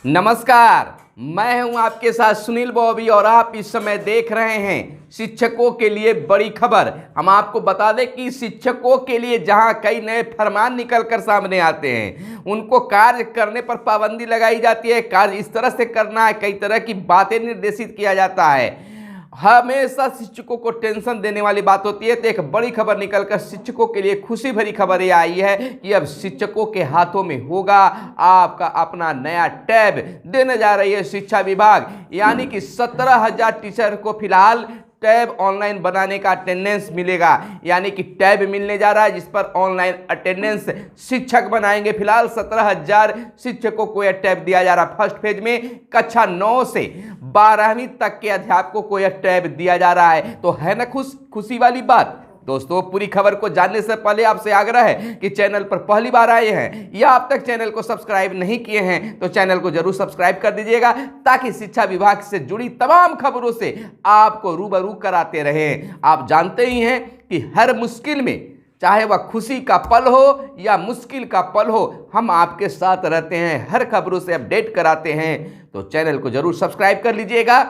नमस्कार, मैं हूं आपके साथ सुनील बॉबी और आप इस समय देख रहे हैं शिक्षकों के लिए बड़ी खबर। हम आपको बता दें कि शिक्षकों के लिए जहां कई नए फरमान निकलकर सामने आते हैं, उनको कार्य करने पर पाबंदी लगाई जाती है, कार्य इस तरह से करना है, कई तरह की बातें निर्देशित किया जाता है। हमेशा शिक्षकों को टेंशन देने वाली बात होती है। तो एक बड़ी खबर निकलकर शिक्षकों के लिए खुशी भरी खबर ये आई है कि अब शिक्षकों के हाथों में होगा आपका अपना नया टैब। देने जा रही है शिक्षा विभाग, यानी कि 17,000 टीचर को फिलहाल टैब ऑनलाइन बनाने का अटेंडेंस मिलेगा, यानी कि टैब मिलने जा रहा है जिस पर ऑनलाइन अटेंडेंस शिक्षक बनाएंगे। फिलहाल 17,000 शिक्षकों को यह टैब दिया जा रहा है। फर्स्ट फेज में कक्षा 9 से 12वीं तक के अध्यापकों को यह टैब दिया जा रहा है। तो है ना खुशी वाली बात। दोस्तों, पूरी खबर को जानने से पहले आपसे आग्रह है कि चैनल पर पहली बार आए हैं या अब तक चैनल को सब्सक्राइब नहीं किए हैं तो चैनल को जरूर सब्सक्राइब कर दीजिएगा, ताकि शिक्षा विभाग से जुड़ी तमाम खबरों से आपको रूबरू कराते रहें। आप जानते ही हैं कि हर मुश्किल में, चाहे वह खुशी का पल हो या मुश्किल का पल हो, हम आपके साथ रहते हैं, हर खबरों से अपडेट कराते हैं। तो चैनल को जरूर सब्सक्राइब कर लीजिएगा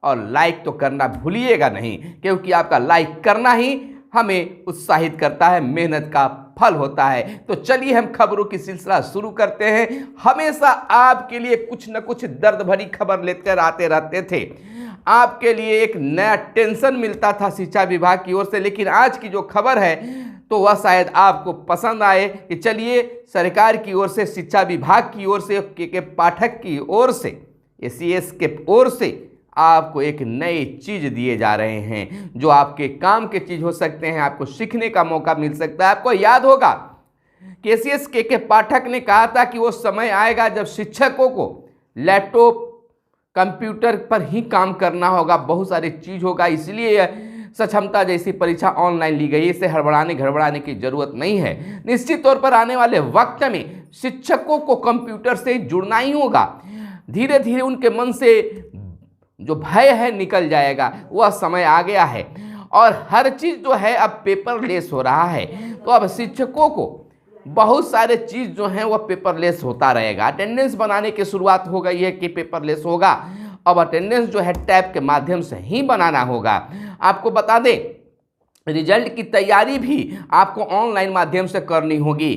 और लाइक तो करना भूलिएगा नहीं, क्योंकि आपका लाइक करना ही हमें उत्साहित करता है, मेहनत का फल होता है। तो चलिए हम खबरों की सिलसिला शुरू करते हैं। हमेशा आपके लिए कुछ न कुछ दर्द भरी खबर लेकर आते रहते थे, आपके लिए एक नया टेंशन मिलता था शिक्षा विभाग की ओर से। लेकिन आज की जो खबर है तो वह शायद आपको पसंद आए कि चलिए सरकार की ओर से, शिक्षा विभाग की ओर से, के पाठक की ओर से, एसीएस के ओर से आपको एक नई चीज दिए जा रहे हैं, जो आपके काम के चीज हो सकते हैं, आपको सीखने का मौका मिल सकता है। आपको याद होगा कि एसीएस के पाठक ने कहा था कि वो समय आएगा जब शिक्षकों को लैपटॉप कंप्यूटर पर ही काम करना होगा, बहुत सारी चीज होगा, इसलिए सक्षमता जैसी परीक्षा ऑनलाइन ली गई। इसे घबराने की जरूरत नहीं है। निश्चित तौर पर आने वाले वक्त में शिक्षकों को कंप्यूटर से जुड़ना ही होगा। धीरे धीरे उनके मन से जो भय है निकल जाएगा, वह समय आ गया है और हर चीज जो है अब पेपरलेस हो रहा है। तो अब शिक्षकों को बहुत सारे चीज जो हैं वह पेपरलेस होता रहेगा। अटेंडेंस बनाने की शुरुआत हो गई है कि पेपरलेस होगा। अब अटेंडेंस जो है टैब के माध्यम से ही बनाना होगा। आपको बता दें, रिजल्ट की तैयारी भी आपको ऑनलाइन माध्यम से करनी होगी।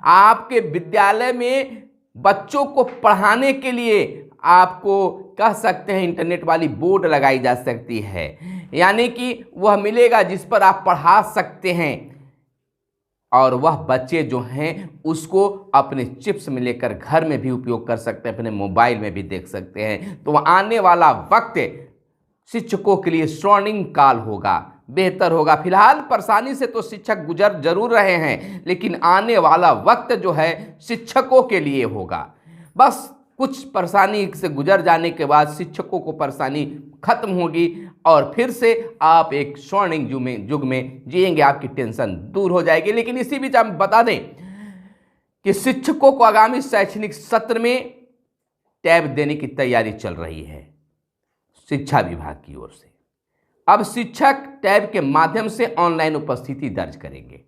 आपके विद्यालय में बच्चों को पढ़ाने के लिए आपको कह सकते हैं इंटरनेट वाली बोर्ड लगाई जा सकती है, यानी कि वह मिलेगा जिस पर आप पढ़ा सकते हैं और वह बच्चे जो हैं उसको अपने चिप्स में लेकर घर में भी उपयोग कर सकते हैं, अपने मोबाइल में भी देख सकते हैं। तो आने वाला वक्त शिक्षकों के लिए स्वर्णिम काल होगा, बेहतर होगा। फिलहाल परेशानी से तो शिक्षक गुजर जरूर रहे हैं, लेकिन आने वाला वक्त जो है शिक्षकों के लिए होगा। बस कुछ परेशानी से गुजर जाने के बाद शिक्षकों को परेशानी खत्म होगी और फिर से आप एक स्वर्णिम युग में जिएंगे, आपकी टेंशन दूर हो जाएगी। लेकिन इसी बीच हम बता दें कि शिक्षकों को आगामी शैक्षणिक सत्र में टैब देने की तैयारी चल रही है शिक्षा विभाग की ओर से। अब शिक्षक टैब के माध्यम से ऑनलाइन उपस्थिति दर्ज करेंगे।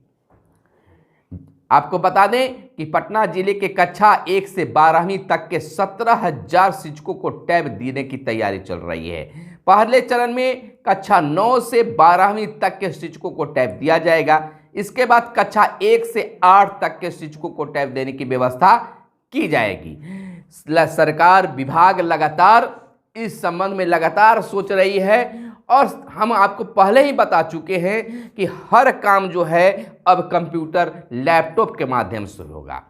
आपको बता दें कि पटना जिले के कक्षा 1 से 12वीं तक के 17,000 शिक्षकों को टैब देने की तैयारी चल रही है। पहले चरण में कक्षा 9 से 12वीं तक के शिक्षकों को टैब दिया जाएगा। इसके बाद कक्षा 1 से 8 तक के शिक्षकों को टैब देने की व्यवस्था की जाएगी। सरकार विभाग लगातार इस संबंध में लगातार सोच रही है और हम आपको पहले ही बता चुके हैं कि हर काम जो है अब कंप्यूटर लैपटॉप के माध्यम से होगा।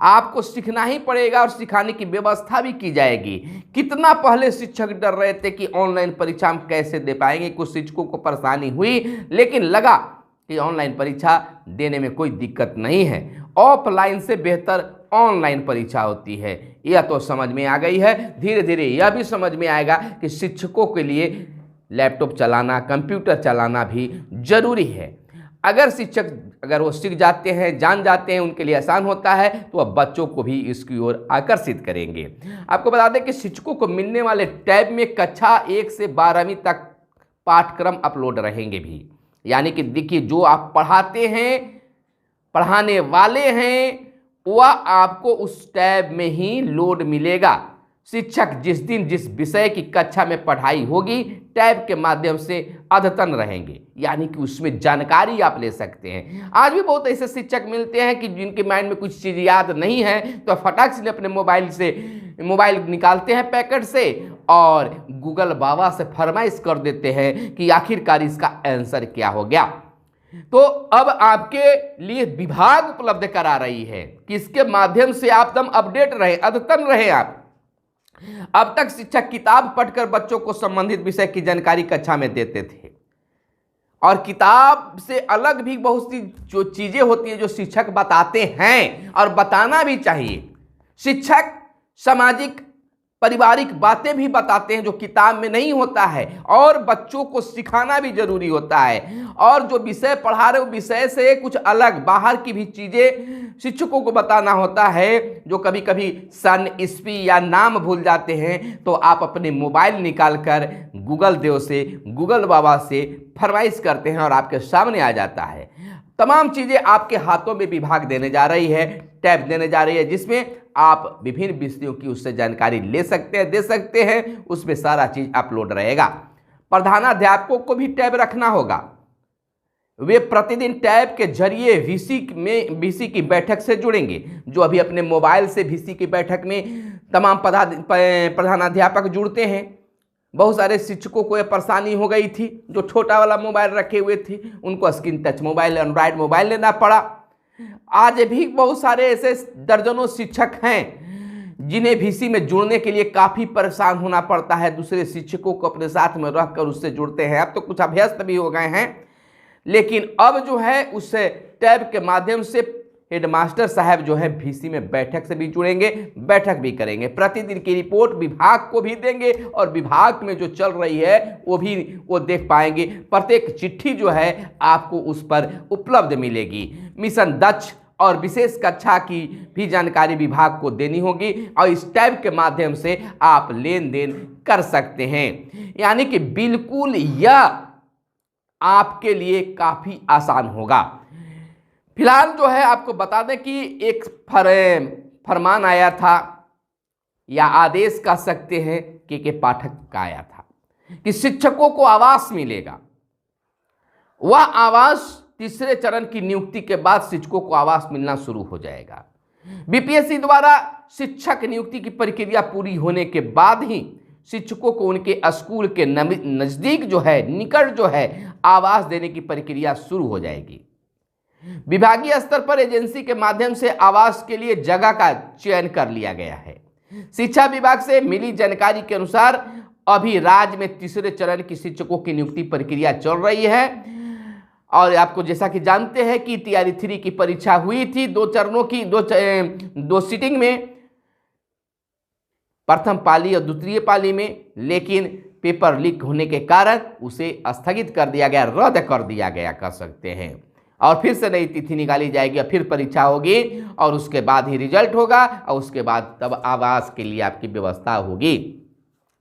आपको सीखना ही पड़ेगा और सिखाने की व्यवस्था भी की जाएगी। कितना पहले शिक्षक डर रहे थे कि ऑनलाइन परीक्षा हम कैसे दे पाएंगे, कुछ शिक्षकों को परेशानी हुई, लेकिन लगा कि ऑनलाइन परीक्षा देने में कोई दिक्कत नहीं है, ऑफलाइन से बेहतर ऑनलाइन परीक्षा होती है। यह तो समझ में आ गई है। धीरे धीरे यह भी समझ में आएगा कि शिक्षकों के लिए लैपटॉप चलाना, कंप्यूटर चलाना भी जरूरी है। अगर वो सीख जाते हैं, जान जाते हैं, उनके लिए आसान होता है, तो अब बच्चों को भी इसकी ओर आकर्षित करेंगे। आपको बता दें कि शिक्षकों को मिलने वाले टैब में कक्षा 1 से 12वीं तक पाठ्यक्रम अपलोड रहेंगे भी, यानी कि देखिए जो आप पढ़ाते हैं, पढ़ाने वाले हैं, वह आपको उस टैब में ही लोड मिलेगा। शिक्षक जिस दिन जिस विषय की कक्षा में पढ़ाई होगी टैब के माध्यम से अद्यतन रहेंगे, यानी कि उसमें जानकारी आप ले सकते हैं। आज भी बहुत ऐसे शिक्षक मिलते हैं कि जिनके माइंड में कुछ चीज़ याद नहीं है तो फटाक से अपने मोबाइल निकालते हैं पैकेट से और गूगल बाबा से फरमाइश कर देते हैं कि आखिरकार इसका आंसर क्या हो गया। तो अब आपके लिए विभाग उपलब्ध करा रही है कि इसके माध्यम से आप एकदम अपडेट रहे, अद्यतन रहे आप। अब तक शिक्षक किताब पढ़कर बच्चों को संबंधित विषय की जानकारी कक्षा में देते थे, और किताब से अलग भी बहुत सी जो चीजें होती हैं जो शिक्षक बताते हैं और बताना भी चाहिए। शिक्षक सामाजिक पारिवारिक बातें भी बताते हैं जो किताब में नहीं होता है, और बच्चों को सिखाना भी जरूरी होता है। और जो विषय पढ़ा रहे हो विषय से कुछ अलग बाहर की भी चीज़ें शिक्षकों को बताना होता है। जो कभी कभी सन ईस्वी या नाम भूल जाते हैं तो आप अपने मोबाइल निकाल कर गूगल बाबा से फरमाइश करते हैं और आपके सामने आ जाता है। तमाम चीज़ें आपके हाथों में विभाग देने जा रही है, टैब देने जा रही है, जिसमें आप विभिन्न विषयों की उससे जानकारी ले सकते हैं, दे सकते हैं। उसमें सारा चीज़ अपलोड रहेगा। प्रधानाध्यापकों को भी टैब रखना होगा। वे प्रतिदिन टैब के जरिए वीसी की बैठक से जुड़ेंगे। जो अभी अपने मोबाइल से वीसी की बैठक में तमाम प्रधानाध्यापक जुड़ते हैं। बहुत सारे शिक्षकों को यह परेशानी हो गई थी, जो छोटा वाला मोबाइल रखे हुए थे उनको screen touch mobile, Android mobile लेना पड़ा। आज भी बहुत सारे ऐसे दर्जनों शिक्षक हैं जिन्हें वीसी में जुड़ने के लिए काफ़ी परेशान होना पड़ता है। दूसरे शिक्षकों को अपने साथ में रखकर उससे जुड़ते हैं। अब तो कुछ अभ्यस्त भी हो गए हैं, लेकिन अब जो है उससे टैब के माध्यम से हेडमास्टर साहब जो है वीसी में बैठक से भी जुड़ेंगे, बैठक भी करेंगे। प्रतिदिन की रिपोर्ट विभाग को भी देंगे और विभाग में जो चल रही है वो देख पाएंगे। प्रत्येक चिट्ठी जो है आपको उस पर उपलब्ध मिलेगी। मिशन दक्ष और विशेष कक्षा की भी जानकारी विभाग को देनी होगी, और इस टैब के माध्यम से आप लेन देन कर सकते हैं। यानी कि बिल्कुल यह आपके लिए काफ़ी आसान होगा। फिलहाल जो है आपको बता दें कि एक फरमान आया था, या आदेश कह सकते हैं के पाठक का आया था, कि शिक्षकों को आवास मिलेगा। वह आवास तीसरे चरण की नियुक्ति के बाद शिक्षकों को आवास मिलना शुरू हो जाएगा। बीपीएससी द्वारा शिक्षक नियुक्ति की प्रक्रिया पूरी होने के बाद ही शिक्षकों को उनके स्कूल के नज़दीक जो है, निकट जो है, आवास देने की प्रक्रिया शुरू हो जाएगी। विभागीय स्तर पर एजेंसी के माध्यम से आवास के लिए जगह का चयन कर लिया गया है। शिक्षा विभाग से मिली जानकारी के अनुसार अभी राज्य में तीसरे चरण की शिक्षकों की नियुक्ति प्रक्रिया चल रही है। और आपको जैसा कि जानते हैं कि तैयारी 3 की परीक्षा हुई थी, 2 चरणों की, दो सीटिंग में, प्रथम पाली और द्वितीय पाली में, लेकिन पेपर लीक होने के कारण उसे स्थगित कर दिया गया, रद्द कर दिया गया कह सकते हैं। और फिर से नई तिथि निकाली जाएगी, और फिर परीक्षा होगी, और उसके बाद ही रिजल्ट होगा, और उसके बाद तब आवास के लिए आपकी व्यवस्था होगी।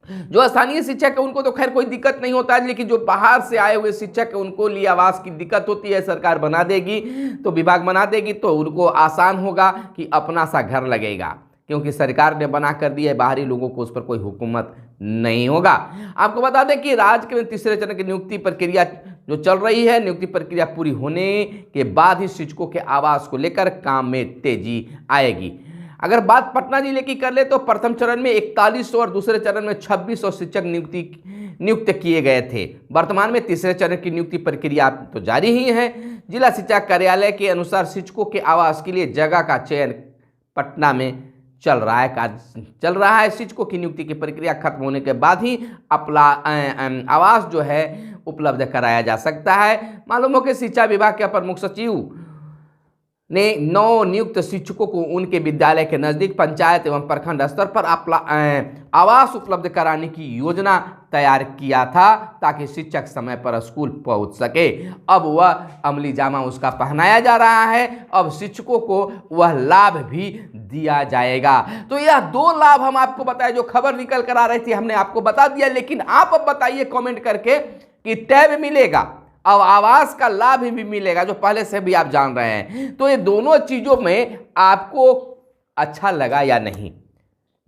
जो स्थानीय शिक्षक है उनको तो खैर कोई दिक्कत नहीं होता है, लेकिन जो बाहर से आए हुए शिक्षक है उनको लिए आवास की दिक्कत होती है। सरकार बना देगी तो विभाग बना देगी तो उनको आसान होगा कि अपना सा घर लगेगा, क्योंकि सरकार ने बना कर दिया है, बाहरी लोगों को उस पर कोई हुकूमत नहीं होगा। आपको बता दें कि राज्य के तीसरे चरण की नियुक्ति प्रक्रिया जो चल रही है, नियुक्ति प्रक्रिया पूरी होने के बाद ही शिक्षकों के आवास को लेकर काम में तेजी आएगी। अगर बात पटना जिले की कर ले तो प्रथम चरण में 4100 और दूसरे चरण में 2600 शिक्षक नियुक्त किए गए थे। वर्तमान में तीसरे चरण की नियुक्ति प्रक्रिया तो जारी ही है। जिला शिक्षा कार्यालय के अनुसार शिक्षकों के आवास के लिए जगह का चयन पटना में चल रहा है। शिक्षकों की नियुक्ति की प्रक्रिया खत्म होने के बाद ही आवास जो है उपलब्ध कराया जा सकता है। मालूम हो कि शिक्षा विभाग के अपर मुख्य सचिव ने 9 नियुक्त शिक्षकों को उनके विद्यालय के नज़दीक पंचायत एवं प्रखंड स्तर पर आवास उपलब्ध कराने की योजना तैयार किया था, ताकि शिक्षक समय पर स्कूल पहुंच सके। अब वह अमली जामा उसका पहनाया जा रहा है। अब शिक्षकों को वह लाभ भी दिया जाएगा। तो यह 2 लाभ हम आपको बताए, जो खबर निकल कर आ रही थी हमने आपको बता दिया। लेकिन आप अब बताइए कमेंट करके कि टैब मिलेगा, अब आवास का लाभ भी मिलेगा, जो पहले से भी आप जान रहे हैं। तो ये दोनों चीज़ों में आपको अच्छा लगा या नहीं,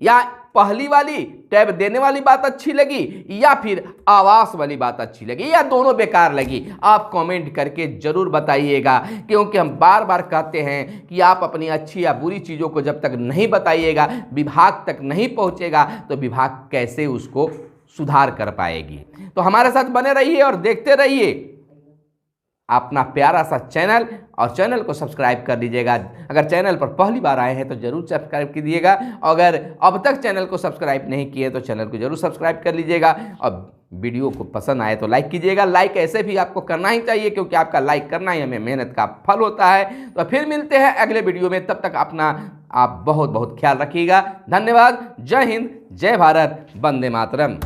या पहली वाली टैब देने वाली बात अच्छी लगी या फिर आवास वाली बात अच्छी लगी या दोनों बेकार लगी, आप कमेंट करके जरूर बताइएगा। क्योंकि हम बार बार कहते हैं कि आप अपनी अच्छी या बुरी चीज़ों को जब तक नहीं बताइएगा, विभाग तक नहीं पहुंचेगा, तो विभाग कैसे उसको सुधार कर पाएगी। तो हमारे साथ बने रहिए और देखते रहिए अपना प्यारा सा चैनल, और चैनल को सब्सक्राइब कर लीजिएगा। अगर चैनल पर पहली बार आए हैं तो जरूर सब्सक्राइब कीजिएगा, अगर अब तक चैनल को सब्सक्राइब नहीं किए तो चैनल को जरूर सब्सक्राइब कर लीजिएगा, और वीडियो को पसंद आए तो लाइक कीजिएगा। लाइक ऐसे भी आपको करना ही चाहिए, क्योंकि आपका लाइक करना ही हमें मेहनत का फल होता है। तो फिर मिलते हैं अगले वीडियो में, तब तक अपना आप बहुत बहुत ख्याल रखिएगा। धन्यवाद। जय हिंद, जय भारत, वंदे मातरम।